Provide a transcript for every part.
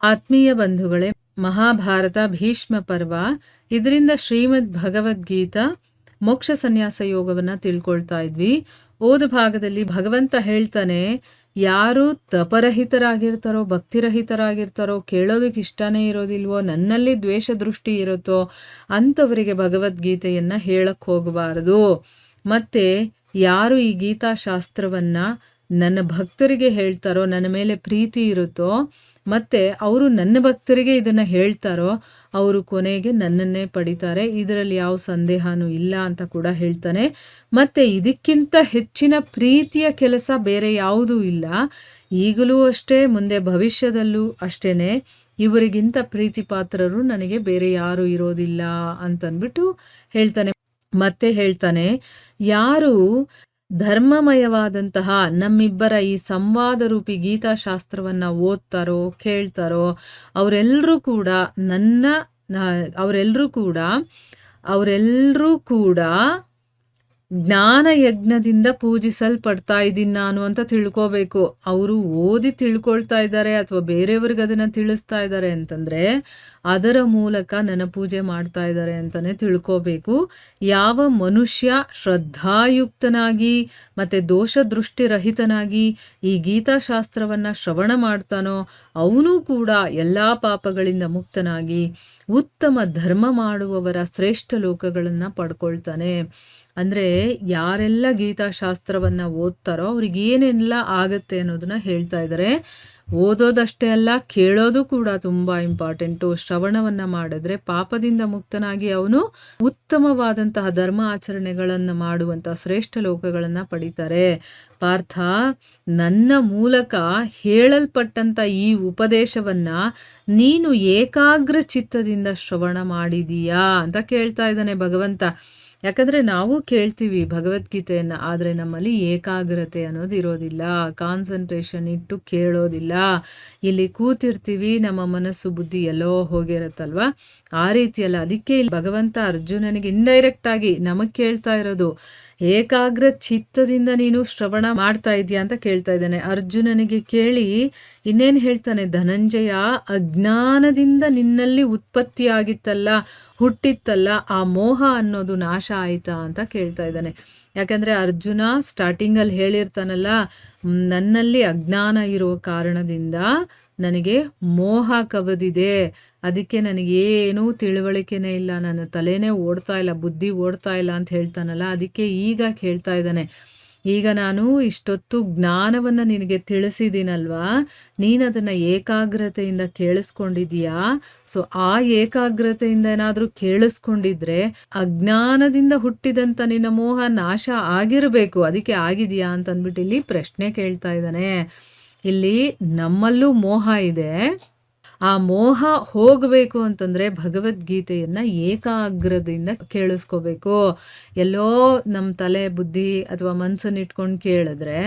ಆತ್ಮೀಯ ಬಂಧುಗಳೇ, ಮಹಾಭಾರತ ಭೀಷ್ಮ ಪರ್ವ, ಇದರಿಂದ ಶ್ರೀಮದ್ ಭಗವದ್ಗೀತಾ ಮೋಕ್ಷ ಸನ್ಯಾಸ ಯೋಗವನ್ನ ತಿಳ್ಕೊಳ್ತಾ ಇದ್ವಿ. ಓದು ಭಾಗದಲ್ಲಿ ಭಗವಂತ ಹೇಳ್ತಾನೆ, ಯಾರು ತಪರಹಿತರಾಗಿರ್ತಾರೋ, ಭಕ್ತಿರಹಿತರಾಗಿರ್ತಾರೋ, ಕೇಳೋದಕ್ಕೆ ಇಷ್ಟನೇ ಇರೋದಿಲ್ವೋ, ನನ್ನಲ್ಲಿ ದ್ವೇಷ ದೃಷ್ಟಿ ಇರುತ್ತೋ ಅಂಥವರಿಗೆ ಭಗವದ್ಗೀತೆಯನ್ನ ಹೇಳಕ್ ಹೋಗಬಾರದು. ಮತ್ತೆ ಯಾರು ಈ ಗೀತಾಶಾಸ್ತ್ರವನ್ನ ನನ್ನ ಭಕ್ತರಿಗೆ ಹೇಳ್ತಾರೋ, ನನ್ನ ಮೇಲೆ ಪ್ರೀತಿ ಇರುತ್ತೋ, ಮತ್ತೆ ಅವರು ನನ್ನ ಭಕ್ತರಿಗೆ ಇದನ್ನ ಹೇಳ್ತಾರೋ, ಅವರು ಕೊನೆಗೆ ನನ್ನನ್ನೇ ಪಡಿತಾರೆ, ಇದರಲ್ಲಿ ಯಾವ ಸಂದೇಹನೂ ಇಲ್ಲ ಅಂತ ಕೂಡ ಹೇಳ್ತಾನೆ. ಮತ್ತೆ ಇದಕ್ಕಿಂತ ಹೆಚ್ಚಿನ ಪ್ರೀತಿಯ ಕೆಲಸ ಬೇರೆ ಯಾವುದೂ ಇಲ್ಲ, ಈಗಲೂ ಅಷ್ಟೇ, ಮುಂದೆ ಭವಿಷ್ಯದಲ್ಲೂ ಅಷ್ಟೇನೆ. ಇವರಿಗಿಂತ ಪ್ರೀತಿ ಪಾತ್ರರು ನನಗೆ ಬೇರೆ ಯಾರು ಇರೋದಿಲ್ಲ ಅಂತಂದ್ಬಿಟ್ಟು ಹೇಳ್ತಾನೆ. ಮತ್ತೆ ಹೇಳ್ತಾನೆ, ಯಾರು ಧರ್ಮಮಯವಾದಂತಹ ನಮ್ಮಿಬ್ಬರ ಈ ಸಂವಾದ ರೂಪಿ ಗೀತಾಶಾಸ್ತ್ರವನ್ನ ಓದ್ತಾರೋ, ಕೇಳ್ತಾರೋ, ಅವರೆಲ್ಲರೂ ಕೂಡ ಅವರೆಲ್ಲರೂ ಕೂಡ ಜ್ಞಾನ ಯಜ್ಞದಿಂದ ಪೂಜಿಸಲ್ಪಡ್ತಾ ಇದ್ದೀನಿ ನಾನು ಅಂತ ತಿಳ್ಕೋಬೇಕು. ಅವರು ಓದಿ ತಿಳ್ಕೊಳ್ತಾ ಇದ್ದಾರೆ ಅಥವಾ ಬೇರೆಯವ್ರಿಗೆ ಅದನ್ನ ತಿಳಿಸ್ತಾ ಇದ್ದಾರೆ ಅಂತಂದ್ರೆ ಅದರ ಮೂಲಕ ನನ್ನ ಪೂಜೆ ಮಾಡ್ತಾ ಇದ್ದಾರೆ ಅಂತಾನೆ ತಿಳ್ಕೋಬೇಕು. ಯಾವ ಮನುಷ್ಯ ಶ್ರದ್ಧಾಯುಕ್ತನಾಗಿ ಮತ್ತೆ ದೋಷ ದೃಷ್ಟಿರಹಿತನಾಗಿ ಈ ಗೀತಾಶಾಸ್ತ್ರವನ್ನ ಶ್ರವಣ ಮಾಡ್ತಾನೋ, ಅವನು ಕೂಡ ಎಲ್ಲಾ ಪಾಪಗಳಿಂದ ಮುಕ್ತನಾಗಿ ಉತ್ತಮ ಧರ್ಮ ಮಾಡುವವರ ಶ್ರೇಷ್ಠ ಲೋಕಗಳನ್ನ ಪಡ್ಕೊಳ್ತಾನೆ. ಅಂದ್ರೆ ಯಾರೆಲ್ಲ ಗೀತಾಶಾಸ್ತ್ರವನ್ನ ಓದ್ತಾರೋ ಅವ್ರಿಗೆ ಏನೆಲ್ಲ ಆಗತ್ತೆ ಅನ್ನೋದನ್ನ ಹೇಳ್ತಾ ಇದ್ದಾರೆ. ಓದೋದಷ್ಟೇ ಅಲ್ಲ, ಕೇಳೋದು ಕೂಡ ತುಂಬಾ ಇಂಪಾರ್ಟೆಂಟು. ಶ್ರವಣವನ್ನ ಮಾಡಿದ್ರೆ ಪಾಪದಿಂದ ಮುಕ್ತನಾಗಿ ಅವನು ಉತ್ತಮವಾದಂತಹ ಧರ್ಮ ಆಚರಣೆಗಳನ್ನು ಮಾಡುವಂತಹ ಶ್ರೇಷ್ಠ ಲೋಕಗಳನ್ನ ಪಡಿತಾರೆ. ಪಾರ್ಥ, ನನ್ನ ಮೂಲಕ ಹೇಳಲ್ಪಟ್ಟಂತ ಈ ಉಪದೇಶವನ್ನ ನೀನು ಏಕಾಗ್ರ ಚಿತ್ತದಿಂದ ಶ್ರವಣ ಮಾಡಿದೀಯಾ ಅಂತ ಕೇಳ್ತಾ ಇದ್ದಾನೆ ಭಗವಂತ. ಯಾಕಂದ್ರೆ ನಾವು ಕೇಳ್ತೀವಿ ಭಗವದ್ಗೀತೆಯನ್ನ, ಆದ್ರೆ ನಮ್ಮಲ್ಲಿ ಏಕಾಗ್ರತೆ ಅನ್ನೋದು ಇರೋದಿಲ್ಲ, ಕಾನ್ಸಂಟ್ರೇಷನ್ ಇಟ್ಟು ಕೇಳೋದಿಲ್ಲ. ಇಲ್ಲಿ ಕೂತಿರ್ತೀವಿ, ನಮ್ಮ ಮನಸ್ಸು ಬುದ್ಧಿ ಎಲ್ಲೋ ಹೋಗಿರತ್ತಲ್ವಾ, ಆ ರೀತಿಯಲ್ಲ. ಅದಕ್ಕೆ ಇಲ್ಲಿ ಭಗವಂತ ಅರ್ಜುನನಿಗೆ ಇಂಡೈರೆಕ್ಟ್ ಆಗಿ ನಮಗ್ ಕೇಳ್ತಾ ಇರೋದು, ಏಕಾಗ್ರ ಚಿತ್ತದಿಂದ ನೀನು ಶ್ರವಣ ಮಾಡ್ತಾ ಇದೀಯಾ ಅಂತ ಕೇಳ್ತಾ ಇದ್ದಾನೆ. ಅರ್ಜುನನಿಗೆ ಕೇಳಿ ಇನ್ನೇನು ಹೇಳ್ತಾನೆ, ಧನಂಜಯ, ಅಜ್ಞಾನದಿಂದ ನಿನ್ನಲ್ಲಿ ಉತ್ಪತ್ತಿ ಆಗಿತ್ತಲ್ಲ, ಹುಟ್ಟಿತ್ತಲ್ಲ, ಆ ಮೋಹ ಅನ್ನೋದು ನಾಶ ಆಯ್ತಾ ಅಂತ ಕೇಳ್ತಾ ಇದ್ದಾನೆ. ಯಾಕಂದ್ರೆ ಅರ್ಜುನ ಸ್ಟಾರ್ಟಿಂಗಲ್ಲಿ ಹೇಳಿರ್ತಾನಲ್ಲ, ನನ್ನಲ್ಲಿ ಅಜ್ಞಾನ ಇರೋ ಕಾರಣದಿಂದ ನನಗೆ ಮೋಹ ಕವದಿದೆ, ಅದಕ್ಕೆ ನನಗೇನೂ ತಿಳುವಳಿಕೆನೇ ಇಲ್ಲ, ನನ್ನ ತಲೆನೇ ಓಡ್ತಾ ಇಲ್ಲ, ಬುದ್ಧಿ ಓಡ್ತಾ ಇಲ್ಲ ಅಂತ ಹೇಳ್ತಾನಲ್ಲ. ಅದಕ್ಕೆ ಈಗ ಕೇಳ್ತಾ ಇದ್ದಾನೆ, ಈಗ ನಾನು ಇಷ್ಟೊತ್ತು ಜ್ಞಾನವನ್ನ ನಿನಗೆ ತಿಳಿಸಿದ್ದೀನಲ್ವಾ, ನೀನದನ್ನ ಏಕಾಗ್ರತೆಯಿಂದ ಕೇಳಿಸ್ಕೊಂಡಿದೀಯಾ? ಸೊ ಆ ಏಕಾಗ್ರತೆಯಿಂದ ಏನಾದ್ರೂ ಕೇಳಿಸ್ಕೊಂಡಿದ್ರೆ ಅಜ್ಞಾನದಿಂದ ಹುಟ್ಟಿದಂತ ನಿನ್ನ ಮೋಹ ನಾಶ ಆಗಿರಬೇಕು, ಅದಕ್ಕೆ ಆಗಿದೆಯಾ ಅಂತ ಅಂದ್ಬಿಟ್ಟು ಇಲ್ಲಿ ಪ್ರಶ್ನೆ ಕೇಳ್ತಾ ಇದ್ದಾನೆ. ಇಲ್ಲಿ ನಮ್ಮಲ್ಲೂ ಮೋಹ ಇದೆ, ಆ ಮೋಹ ಹೋಗಬೇಕು ಅಂತಂದ್ರೆ ಭಗವದ್ಗೀತೆಯನ್ನ ಏಕಾಗ್ರದಿಂದ ಕೇಳಿಸ್ಕೋಬೇಕು. ಎಲ್ಲೋ ನಮ್ಮ ತಲೆ ಬುದ್ಧಿ ಅಥವಾ ಮನ್ಸನ್ನ ಇಟ್ಕೊಂಡು ಕೇಳಿದ್ರೆ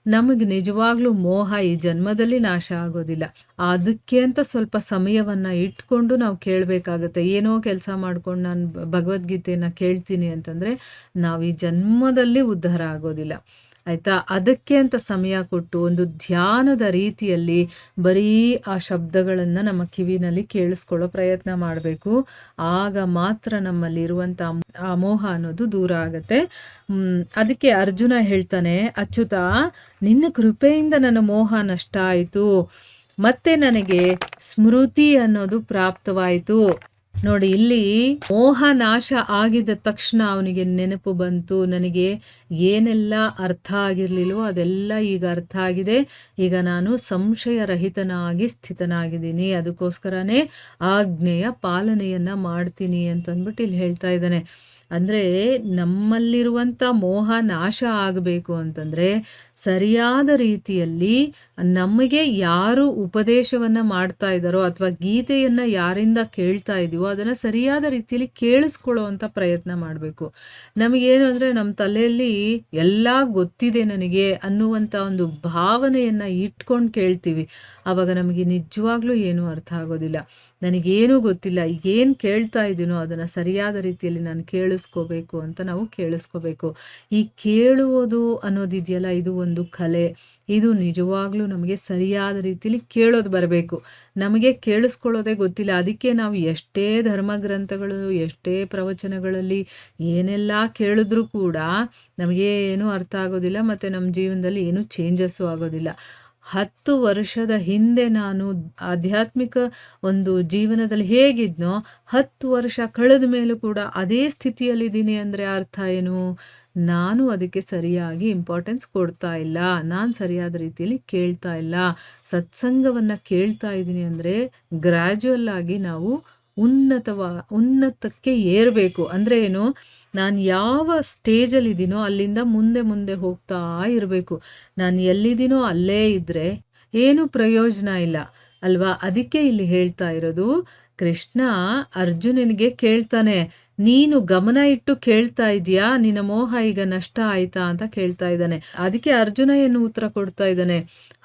ನಮಗೆ ನಿಜವಾಗ್ಲೂ ಮೋಹ ಈ ಜನ್ಮದಲ್ಲಿ ನಾಶ ಆಗೋದಿಲ್ಲ. ಅದಕ್ಕೆ ಅಂತ ಸ್ವಲ್ಪ ಸಮಯವನ್ನ ಇಟ್ಕೊಂಡು ನಾವು ಕೇಳಬೇಕಾಗತ್ತೆ. ಏನೋ ಕೆಲಸ ಮಾಡ್ಕೊಂಡು ನಾನು ಭಗವದ್ಗೀತೆಯನ್ನ ಕೇಳ್ತೀನಿ ಅಂತಂದ್ರೆ ನಾವು ಈ ಜನ್ಮದಲ್ಲಿ ಉದ್ಧಾರ ಆಗೋದಿಲ್ಲ, ಆಯ್ತಾ. ಅದಕ್ಕೆ ಅಂತ ಸಮಯ ಕೊಟ್ಟು ಒಂದು ಧ್ಯಾನದ ರೀತಿಯಲ್ಲಿ ಬರೀ ಆ ಶಬ್ದಗಳನ್ನು ನಮ್ಮ ಕಿವಿನಲ್ಲಿ ಕೇಳಿಸ್ಕೊಳ್ಳೋ ಪ್ರಯತ್ನ ಮಾಡಬೇಕು. ಆಗ ಮಾತ್ರ ನಮ್ಮಲ್ಲಿ ಇರುವಂಥ ಆ ಮೋಹ ಅನ್ನೋದು ದೂರ ಆಗತ್ತೆ. ಅದಕ್ಕೆ ಅರ್ಜುನ ಹೇಳ್ತಾನೆ, ಅಚ್ಯುತ, ನಿನ್ನ ಕೃಪೆಯಿಂದ ನನ್ನ ಮೋಹ ನಷ್ಟ ಆಯಿತು, ಮತ್ತೆ ನನಗೆ ಸ್ಮೃತಿ ಅನ್ನೋದು ಪ್ರಾಪ್ತವಾಯಿತು. ನೋಡಿ, ಇಲ್ಲಿ ಮೋಹ ನಾಶ ಆಗಿದ ತಕ್ಷಣ ಅವನಿಗೆ ನೆನಪು ಬಂತು, ನನಗೆ ಏನೆಲ್ಲ ಅರ್ಥ ಆಗಿರ್ಲಿಲ್ವೋ ಅದೆಲ್ಲ ಈಗ ಅರ್ಥ ಆಗಿದೆ, ಈಗ ನಾನು ಸಂಶಯರಹಿತನಾಗಿ ಸ್ಥಿತನಾಗಿದ್ದೀನಿ, ಅದಕ್ಕೋಸ್ಕರನೇ ಆಜ್ಞೆಯ ಪಾಲನೆಯನ್ನ ಮಾಡ್ತೀನಿ ಅಂತಂದ್ಬಿಟ್ಟು ಇಲ್ಲಿ ಹೇಳ್ತಾ ಇದ್ದಾನೆ. ಅಂದ್ರೆ ನಮ್ಮಲ್ಲಿರುವಂಥ ಮೋಹ ನಾಶ ಆಗಬೇಕು ಅಂತಂದ್ರೆ ಸರಿಯಾದ ರೀತಿಯಲ್ಲಿ ನಮಗೆ ಯಾರು ಉಪದೇಶವನ್ನ ಮಾಡ್ತಾ ಇದ್ದಾರೋ ಅಥವಾ ಗೀತೆಯನ್ನ ಯಾರಿಂದ ಕೇಳ್ತಾ ಇದೀವೋ ಅದನ್ನ ಸರಿಯಾದ ರೀತಿಯಲ್ಲಿ ಕೇಳಿಸ್ಕೊಳ್ಳೋ ಅಂತ ಪ್ರಯತ್ನ ಮಾಡಬೇಕು. ನಮಗೇನು ಅಂದ್ರೆ ನಮ್ಮ ತಲೆಯಲ್ಲಿ ಎಲ್ಲ ಗೊತ್ತಿದೆ ನನಗೆ ಅನ್ನುವಂಥ ಒಂದು ಭಾವನೆಯನ್ನ ಇಟ್ಕೊಂಡು ಕೇಳ್ತೀವಿ, ಆವಾಗ ನಮಗೆ ನಿಜವಾಗ್ಲೂ ಏನೂ ಅರ್ಥ ಆಗೋದಿಲ್ಲ. ನನಗೇನೂ ಗೊತ್ತಿಲ್ಲ, ಈಗೇನು ಕೇಳ್ತಾ ಇದ್ದೀನೋ ಅದನ್ನು ಸರಿಯಾದ ರೀತಿಯಲ್ಲಿ ನಾನು ಕೇಳಿಸ್ಕೋಬೇಕು ಅಂತ ನಾವು ಕೇಳಿಸ್ಕೋಬೇಕು. ಈ ಕೇಳುವುದು ಅನ್ನೋದಿದೆಯಲ್ಲ, ಇದು ಒಂದು ಕಲೆ. ಇದು ನಿಜವಾಗ್ಲೂ ನಮಗೆ ಸರಿಯಾದ ರೀತಿಲಿ ಕೇಳೋದು ಬರಬೇಕು. ನಮಗೆ ಕೇಳಿಸ್ಕೊಳ್ಳೋದೇ ಗೊತ್ತಿಲ್ಲ. ಅದಕ್ಕೆ ನಾವು ಎಷ್ಟೇ ಧರ್ಮಗ್ರಂಥಗಳು, ಎಷ್ಟೇ ಪ್ರವಚನಗಳಲ್ಲಿ ಏನೆಲ್ಲ ಕೇಳಿದ್ರೂ ಕೂಡ ನಮಗೇನೂ ಅರ್ಥ ಆಗೋದಿಲ್ಲ ಮತ್ತು ನಮ್ಮ ಜೀವನದಲ್ಲಿ ಏನೂ ಚೇಂಜಸ್ಸು ಆಗೋದಿಲ್ಲ. 10 ವರ್ಷದ ಹಿಂದೆ ನಾನು ಆಧ್ಯಾತ್ಮಿಕ ಒಂದು ಜೀವನದಲ್ಲಿ ಹೇಗಿದ್ನೋ 10 ವರ್ಷ ಕಳೆದ ಮೇಲೂ ಕೂಡ ಅದೇ ಸ್ಥಿತಿಯಲ್ಲಿದ್ದೀನಿ ಅಂದರೆ ಅರ್ಥ ಏನು? ನಾನು ಅದಕ್ಕೆ ಸರಿಯಾಗಿ ಇಂಪಾರ್ಟೆನ್ಸ್ ಕೊಡ್ತಾ ಇಲ್ಲ. ನಾನು ಸರಿಯಾದ ರೀತಿಯಲ್ಲಿ ಕೇಳ್ತಾ ಇಲ್ಲ. ಸತ್ಸಂಗವನ್ನು ಕೇಳ್ತಾ ಇದ್ದೀನಿ ಅಂದರೆ ಗ್ರ್ಯಾಜುವಲ್ ಆಗಿ ನಾವು ಉನ್ನತಕ್ಕೆ ಏರಬೇಕು. ಅಂದರೆ ಏನು? ನಾನು ಯಾವ ಸ್ಟೇಜಲ್ಲಿದ್ದೀನೋ ಅಲ್ಲಿಂದ ಮುಂದೆ ಮುಂದೆ ಹೋಗ್ತಾ ಇರಬೇಕು. ನಾನು ಎಲ್ಲಿದ್ದೀನೋ ಅಲ್ಲೇ ಇದ್ದರೆ ಏನೂ ಪ್ರಯೋಜನ ಇಲ್ಲ ಅಲ್ವಾ? ಅದಕ್ಕೆ ಇಲ್ಲಿ ಹೇಳ್ತಾ ಇರೋದು, ಕೃಷ್ಣ ಅರ್ಜುನನಿಗೆ ಕೇಳ್ತಾನೆ, ನೀನು ಗಮನ ಇಟ್ಟು ಕೇಳ್ತಾ ಇದೀಯಾ? ನಿನ್ನ ಮೋಹ ಈಗ ನಷ್ಟ ಆಯ್ತಾ ಅಂತ ಕೇಳ್ತಾ ಇದ್ದಾನೆ. ಅದಕ್ಕೆ ಅರ್ಜುನ ಏನು ಉತ್ತರ ಕೊಡ್ತಾ ಇದ್ದಾನೆ?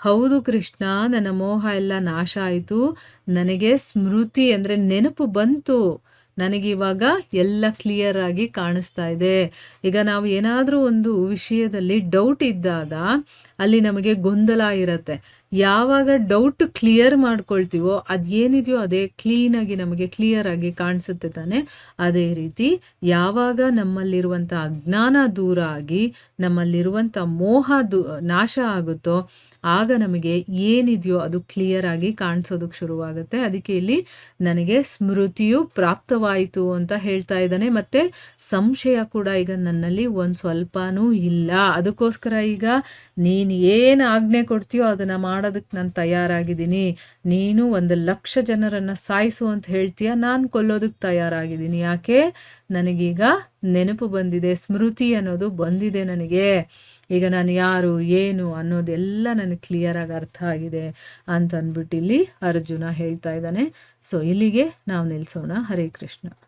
ಹೌದು ಕೃಷ್ಣ, ನನ್ನ ಮೋಹ ಎಲ್ಲ ನಾಶ ಆಯಿತು. ನನಗೆ ಸ್ಮೃತಿ ಅಂದರೆ ನೆನಪು ಬಂತು. ನನಗಿವಾಗ ಎಲ್ಲ ಕ್ಲಿಯರ್ ಆಗಿ ಕಾಣಿಸ್ತಾ ಇದೆ. ಈಗ ನಾವು ಏನಾದರೂ ಒಂದು ವಿಷಯದಲ್ಲಿ ಡೌಟ್ ಇದ್ದಾಗ ಅಲ್ಲಿ ನಮಗೆ ಗೊಂದಲ ಇರುತ್ತೆ. ಯಾವಾಗ ಡೌಟ್ ಕ್ಲಿಯರ್ ಮಾಡ್ಕೊಳ್ತೀವೋ ಅದೇನಿದೆಯೋ ಅದೇ ಕ್ಲೀನಾಗಿ ನಮಗೆ ಕ್ಲಿಯರ್ ಆಗಿ ಕಾಣಿಸುತ್ತೆ ತಾನೆ. ಅದೇ ರೀತಿ ಯಾವಾಗ ನಮ್ಮಲ್ಲಿರುವಂಥ ಅಜ್ಞಾನ ದೂರ ಆಗಿ ನಮ್ಮಲ್ಲಿರುವಂಥ ಮೋಹ ನಾಶ ಆಗುತ್ತೋ ಆಗ ನಮಗೆ ಏನಿದೆಯೋ ಅದು ಕ್ಲಿಯರ್ ಆಗಿ ಕಾಣಿಸೋದಕ್ಕೆ ಶುರುವಾಗುತ್ತೆ. ಅದಕ್ಕೆ ಇಲ್ಲಿ ನನಗೆ ಸ್ಮೃತಿಯು ಪ್ರಾಪ್ತವಾಯಿತು ಅಂತ ಹೇಳ್ತಾ ಇದ್ದಾನೆ. ಮತ್ತು ಸಂಶಯ ಕೂಡ ಈಗ ನನ್ನಲ್ಲಿ ಒಂದು ಸ್ವಲ್ಪನೂ ಇಲ್ಲ. ಅದಕ್ಕೋಸ್ಕರ ಈಗ ನೀನು ಏನು ಆಜ್ಞೆ ಕೊಡ್ತೀಯೋ ಅದನ್ನು ಮಾಡೋದಕ್ಕೆ ನಾನು ತಯಾರಾಗಿದ್ದೀನಿ. ನೀನು 1,00,000 ಜನರನ್ನು ಸಾಯಿಸು ಅಂತ ಹೇಳ್ತೀಯ, ನಾನು ಕೊಲ್ಲೋದಕ್ಕೆ ತಯಾರಾಗಿದ್ದೀನಿ. ಯಾಕೆ? ನನಗೀಗ ನೆನಪು ಬಂದಿದೆ, ಸ್ಮೃತಿ ಅನ್ನೋದು ಬಂದಿದೆ ನನಗೆ. ಈಗ ನಾನು ಯಾರು ಏನು ಅನ್ನೋದೆಲ್ಲ ನನಗೆ ಕ್ಲಿಯರಾಗಿ ಅರ್ಥ ಆಗಿದೆ ಅಂತ ಅಂದ್ಬಿಟ್ಟು ಇಲ್ಲಿ ಅರ್ಜುನ ಹೇಳ್ತಾ ಇದ್ದಾನೆ. ಸೊ ಇಲ್ಲಿಗೆ ನಾವು ನಿಲ್ಲಿಸೋಣ. ಹರೇ ಕೃಷ್ಣ.